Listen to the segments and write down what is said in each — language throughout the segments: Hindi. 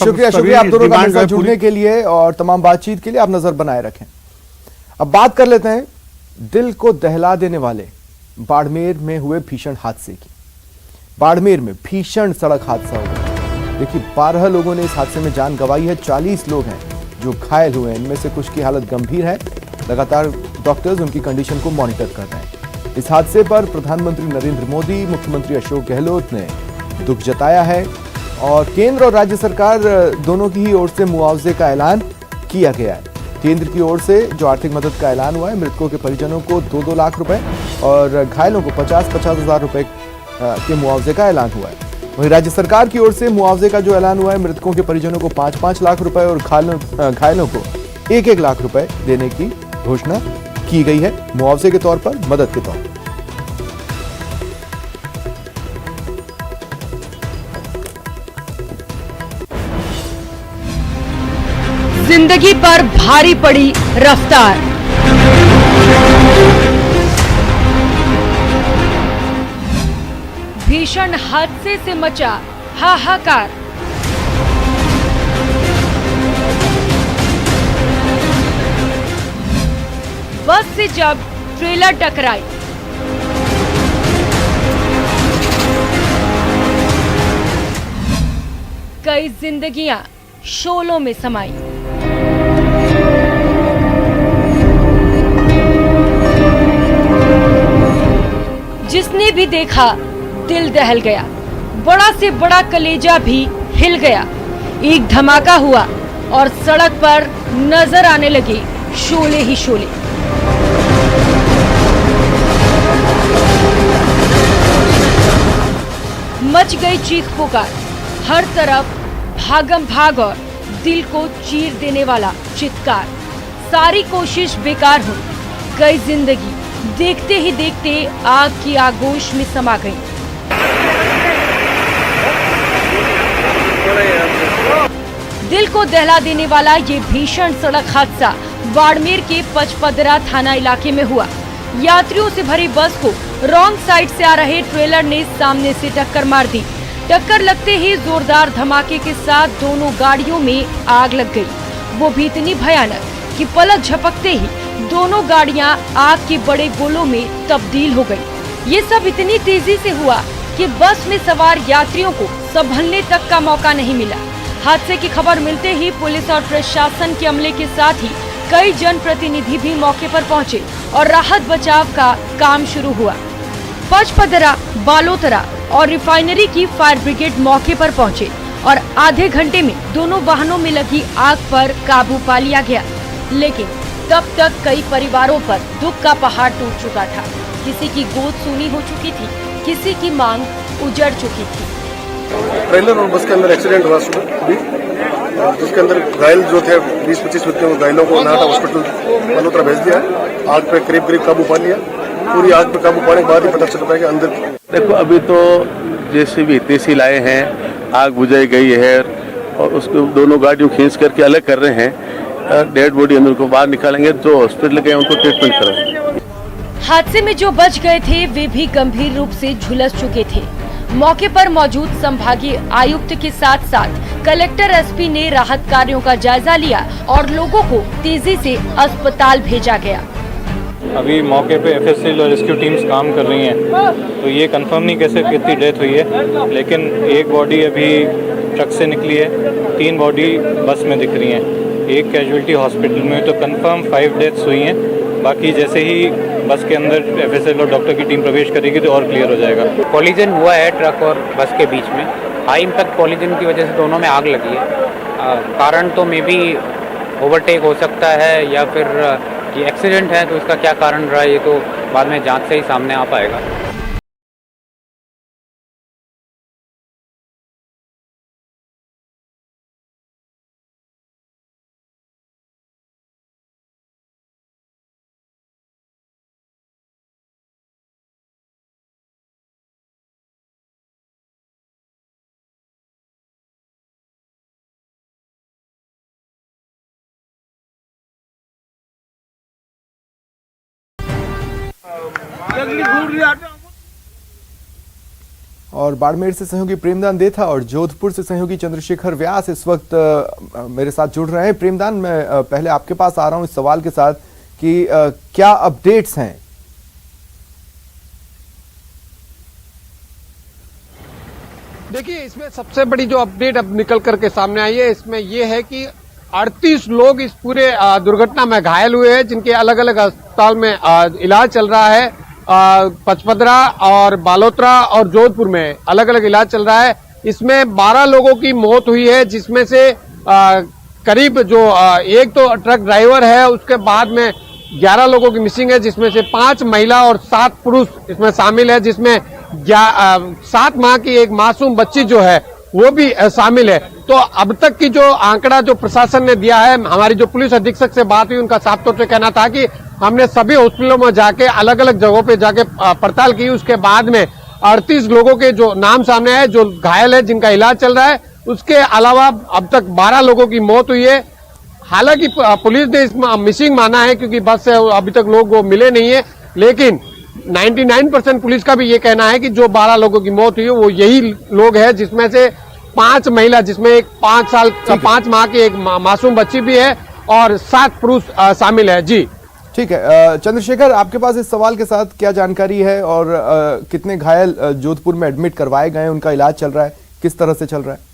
शुक्रिया शुक्रिया आप दोनों का मेरे साथ जुड़ने के लिए और तमाम बातचीत के लिए आप नजर बनाए रखें। अब बात कर लेते हैं दिल को दहला देने वाले बाड़मेर में हुए भीषण हादसे की। बाड़मेर में भीषण सड़क हादसा हुआ। देखिए 12 लोगों ने इस हादसे में जान गंवाई है, 40 लोग हैं जो घायल हुए हैं। इनमें से कुछ की हालत गंभीर है। लगातार डॉक्टर्स उनकी कंडीशन को मॉनिटर कर रहे हैं। इस हादसे पर प्रधानमंत्री नरेंद्र मोदी, मुख्यमंत्री अशोक गहलोत ने दुख जताया है और केंद्र और राज्य सरकार दोनों की ही ओर से मुआवजे का ऐलान किया गया है। केंद्र की ओर से जो आर्थिक मदद का ऐलान हुआ है, मृतकों के परिजनों को 2-2 लाख रुपए और घायलों को 50-50 हजार रुपए के मुआवजे का ऐलान हुआ है। वहीं राज्य सरकार की ओर से मुआवजे का जो ऐलान हुआ है, मृतकों के परिजनों को 5-5 लाख रुपए और घायलों को 1-1 लाख रुपए देने की घोषणा की गई है, मुआवजे के तौर पर, मदद के तौर पर। जिंदगी पर भारी पड़ी रफ्तार। भीषण हादसे से मचा हाहाकार। बस से जब ट्रेलर टकराई, कई जिंदगियां शोलों में समाई। जिसने भी देखा दिल दहल गया, बड़ा से बड़ा कलेजा भी हिल गया। एक धमाका हुआ और सड़क पर नजर आने लगे शोले ही शोले। मच गई चीख पुकार, हर तरफ भागम भाग और दिल को चीर देने वाला चित्कार। सारी कोशिश बेकार हुई, कई जिंदगी देखते ही देखते आग की आगोश में समा गई। दिल को दहला देने वाला ये भीषण सड़क हादसा बाड़मेर के पचपदरा थाना इलाके में हुआ। यात्रियों से भरी बस को रॉन्ग साइड से आ रहे ट्रेलर ने सामने से टक्कर मार दी। टक्कर लगते ही जोरदार धमाके के साथ दोनों गाड़ियों में आग लग गई। वो भी इतनी भयानक कि पलक झपकते ही दोनों गाड़ियां आग के बड़े गोलों में तब्दील हो गई। ये सब इतनी तेजी से हुआ कि बस में सवार यात्रियों को संभलने तक का मौका नहीं मिला। हादसे की खबर मिलते ही पुलिस और प्रशासन के अमले के साथ ही कई जनप्रतिनिधि भी मौके पर पहुंचे और राहत बचाव का काम शुरू हुआ। पचपदरा, बालोतरा और रिफाइनरी की फायर ब्रिगेड मौके पर पहुंचे और आधे घंटे में दोनों वाहनों में लगी आग पर काबू पा लिया गया। लेकिन तब तक कई परिवारों पर दुख का पहाड़ टूट चुका था। किसी की गोद सूनी हो चुकी थी, किसी की मांग उजड़ चुकी थी। ट्रेलर और बस के अंदर एक्सीडेंट हुआ सुबह भी, जिसके अंदर घायल जो थे 20-25 व्यक्तियों घायलों को नाटा हॉस्पिटल मल्होत्रा भेज दिया है। आग पे करीब काबू पा लिया। पूरी आग पे काबू पाने के बाद ही पता चल पाएगा अंदर। देखो अभी तो जैसे भी तेजी लाए हैं, आग बुझाई गई है और उसको दोनों गाड़ियों खींच करके अलग कर रहे हैं। डेड बॉडी अंदर को बाहर निकालेंगे, जो हॉस्पिटल गए उनको ट्रीटमेंट करेंगे। हादसे में जो बच गए थे वे भी गंभीर रूप से झुलस चुके थे। मौके पर मौजूद संभागीय आयुक्त के साथ साथ कलेक्टर, एसपी ने राहत कार्यों का जायजा लिया और लोगों को तेजी से अस्पताल भेजा गया। अभी मौके पे एफएसएल और रेस्क्यू टीम्स काम कर रही हैं, तो ये कंफर्म नहीं कैसे कितनी डेथ हुई है, लेकिन एक बॉडी अभी ट्रक से निकली है, 3 बॉडी बस में दिख रही हैं, एक कैजुअलिटी हॉस्पिटल में। तो कंफर्म 5 डेथ्स हुई हैं। बाकी जैसे ही बस के अंदर एफएसएल और डॉक्टर की टीम प्रवेश करेगी तो और क्लियर हो जाएगा। कोलिजन हुआ है ट्रक और बस के बीच में। हाई इम्पैक्ट कोलिजन की वजह से दोनों में आग लगी है। कारण तो मे बी ओवरटेक हो सकता है या फिर ये एक्सीडेंट है, तो इसका क्या कारण रहा है ये तो बाद में जांच से ही सामने आ पाएगा। और बाड़मेर से सहयोगी प्रेमदान देथा और जोधपुर से सहयोगी चंद्रशेखर व्यास इस वक्त मेरे साथ जुड़ रहे हैं। प्रेमदान, मैं पहले आपके पास आ रहा हूं इस सवाल के साथ कि क्या अपडेट्स हैं? देखिए, इसमें सबसे बड़ी जो अपडेट अब निकल करके सामने आई है, इसमें ये है कि 38 लोग इस पूरे दुर्घटना में घायल हुए हैं, जिनके अलग अलग अस्पताल में इलाज चल रहा है। पचपदरा और बालोतरा और जोधपुर में अलग अलग इलाज चल रहा है। इसमें 12 लोगों की मौत हुई है, जिसमें से करीब जो एक तो ट्रक ड्राइवर है, उसके बाद में 11 लोगों की मिसिंग है, जिसमें से 5 महिला और 7 पुरुष इसमें शामिल है, जिसमें 7 माह की एक मासूम बच्ची जो है वो भी शामिल है। तो अब तक की जो आंकड़ा जो प्रशासन ने दिया है, हमारी जो पुलिस अधीक्षक से बात हुई, उनका साफ तौर से कहना था कि हमने सभी हॉस्पिटलों में जाके अलग अलग जगहों पे जाके पड़ताल की। उसके बाद में 38 लोगों के जो नाम सामने आए, जो घायल है, जिनका इलाज चल रहा है। उसके अलावा अब तक 12 लोगों की मौत हुई है। हालांकि पुलिस ने इसमें मिसिंग माना है, क्योंकि बस से अभी तक लोग वो मिले नहीं है, लेकिन 99% पुलिस का भी ये कहना है कि जो 12 लोगों की मौत हुई है वो यही लोग हैं, जिसमें से 5 महिला, जिसमें एक 5 माह की एक मासूम बच्ची भी है और 7 पुरुष शामिल है। जी ठीक है चंद्रशेखर, आपके पास इस सवाल के साथ क्या जानकारी है और कितने घायल जोधपुर में एडमिट करवाए गए, उनका इलाज चल रहा है, किस तरह से चल रहा है?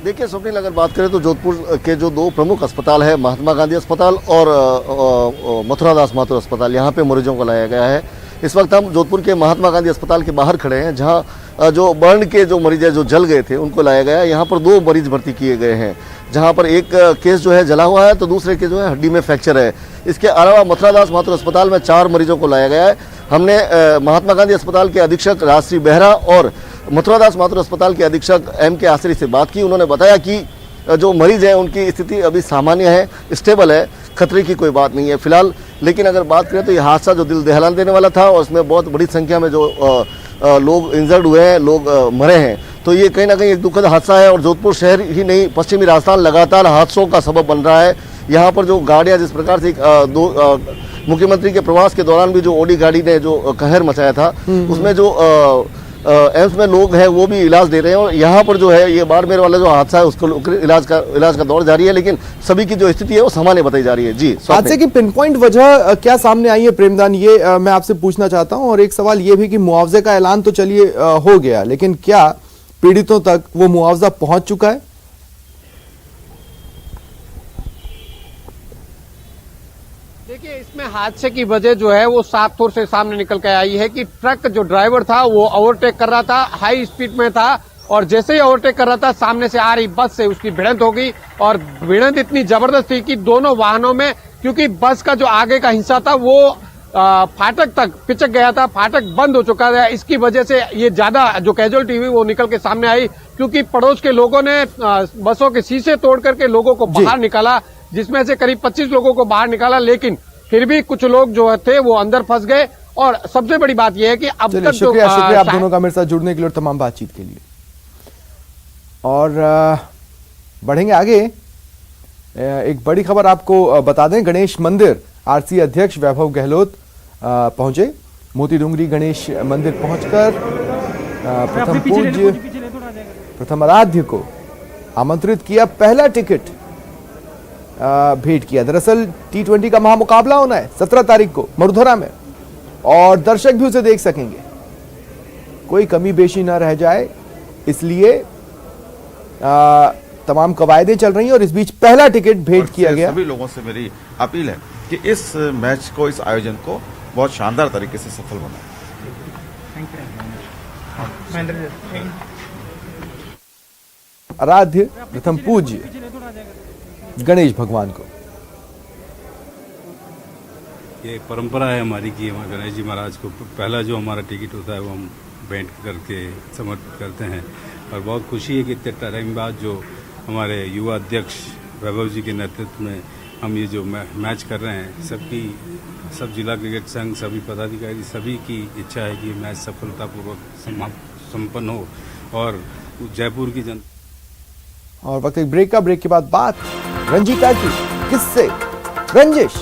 देखिए स्वप्निल, अगर बात करें तो जोधपुर के जो 2 प्रमुख अस्पताल है, महात्मा गांधी अस्पताल और मथुरादास माथुर अस्पताल, यहाँ पे मरीजों को लाया गया है। इस वक्त हम जोधपुर के महात्मा गांधी अस्पताल के बाहर खड़े हैं, जहाँ जो बर्न के जो मरीज है, जो जल गए थे, उनको लाया गया है। यहाँ पर 2 मरीज भर्ती किए गए हैं, जहाँ पर एक केस जो है जला हुआ है, तो दूसरे के जो है हड्डी में फ्रैक्चर है। इसके अलावा मथुरादास माथुर अस्पताल में 4 मरीजों को लाया गया है। हमने महात्मा गांधी अस्पताल के अधीक्षक राजश्री बेहरा और मथुरादास माथुर अस्पताल के अधीक्षक M.K. आसरी से बात की। उन्होंने बताया कि जो मरीज है उनकी स्थिति अभी सामान्य है, स्टेबल है, खतरे की कोई बात नहीं है फिलहाल। लेकिन अगर बात करें तो यह हादसा जो दिल दहला देने वाला था और उसमें बहुत बड़ी संख्या में जो लोग इंजर्ड हुए हैं, लोग मरे हैं, तो ये कहीं ना कहीं एक दुखद हादसा है। और जोधपुर शहर ही नहीं, पश्चिमी राजस्थान लगातार हादसों का सबब बन रहा है। यहाँ पर जो गाड़ियाँ, जिस प्रकार से मुख्यमंत्री के प्रवास के दौरान भी जो ओडी गाड़ी ने जो कहर मचाया था, उसमें जो एम्स में लोग हैं वो भी इलाज दे रहे हैं। और यहाँ पर जो है ये बाड़मेर वाला जो हादसा है उसको इलाज का दौर जारी है, लेकिन सभी की जो स्थिति है वो सामान्य बताई जा रही है। जी, हादसे की पिन पॉइंट वजह क्या सामने आई है प्रेमदान, ये मैं आपसे पूछना चाहता हूं। और एक सवाल ये भी कि मुआवजे का ऐलान तो चलिए हो गया, लेकिन क्या पीड़ितों तक वो मुआवजा पहुंच चुका है? देखिए, इसमें हादसे की वजह जो है वो साफ तौर से सामने निकल के आई है कि ट्रक जो ड्राइवर था वो ओवरटेक कर रहा था, हाई स्पीड में था, और जैसे ही ओवरटेक कर रहा था, सामने से आ रही बस से उसकी भिड़ंत हो गई। और भिड़ंत इतनी जबरदस्त थी कि दोनों वाहनों में, क्योंकि बस का जो आगे का हिस्सा था वो फाटक तक पिचक गया था, फाटक बंद हो चुका था। इसकी वजह से ये ज्यादा जो कैजुअलिटी हुई वो निकल के सामने आई, क्योंकि पड़ोस के लोगों ने बसों के शीशे तोड़ करके लोगों को बाहर निकाला, जिसमें से करीब 25 लोगों को बाहर निकाला, लेकिन फिर भी कुछ लोग जो थे वो अंदर फंस गए। और सबसे बड़ी बात यह है कि अब तक शुक्रिया आप दोनों का मेरे साथ जुड़ने के लिए और तमाम बातचीत के लिए। और बढ़ेंगे आगे, एक बड़ी खबर आपको बता दें। गणेश मंदिर आरसी अध्यक्ष वैभव गहलोत पहुंचे। मोती डूंगरी गणेश मंदिर पहुंचकर प्रथम पूज्य प्रथम आराध्य को आमंत्रित किया, पहला टिकट भेंट किया। दरअसल T20 का महामुकाबला होना है 17 तारीख को मरुधरा में, और दर्शक भी उसे देख सकेंगे, कोई कमी बेशी ना रह जाए, इसलिए तमाम कवायदें चल रही हैं। और इस बीच पहला टिकट भेंट किया गया। सभी लोगों से मेरी अपील है कि इस मैच को, इस आयोजन को बहुत शानदार तरीके से सफल बनाएं। आराध्य प्रथम पूज्य गणेश भगवान को। ये परंपरा है हमारी कि हम गणेश जी महाराज को पहला जो हमारा टिकट होता है वो हम भेंट करके समर्पित करते हैं। और बहुत खुशी है कि इतने टाइम बाद जो हमारे युवा अध्यक्ष वैभव जी के नेतृत्व में हम ये जो मैच कर रहे हैं, सब जिला क्रिकेट संघ, सभी पदाधिकारी, सभी की इच्छा है कि मैच सफलतापूर्वक संपन्न हो और जयपुर की जनता। और वक्त एक ब्रेक के बाद बात रंजीता की, किससे? रंजिश।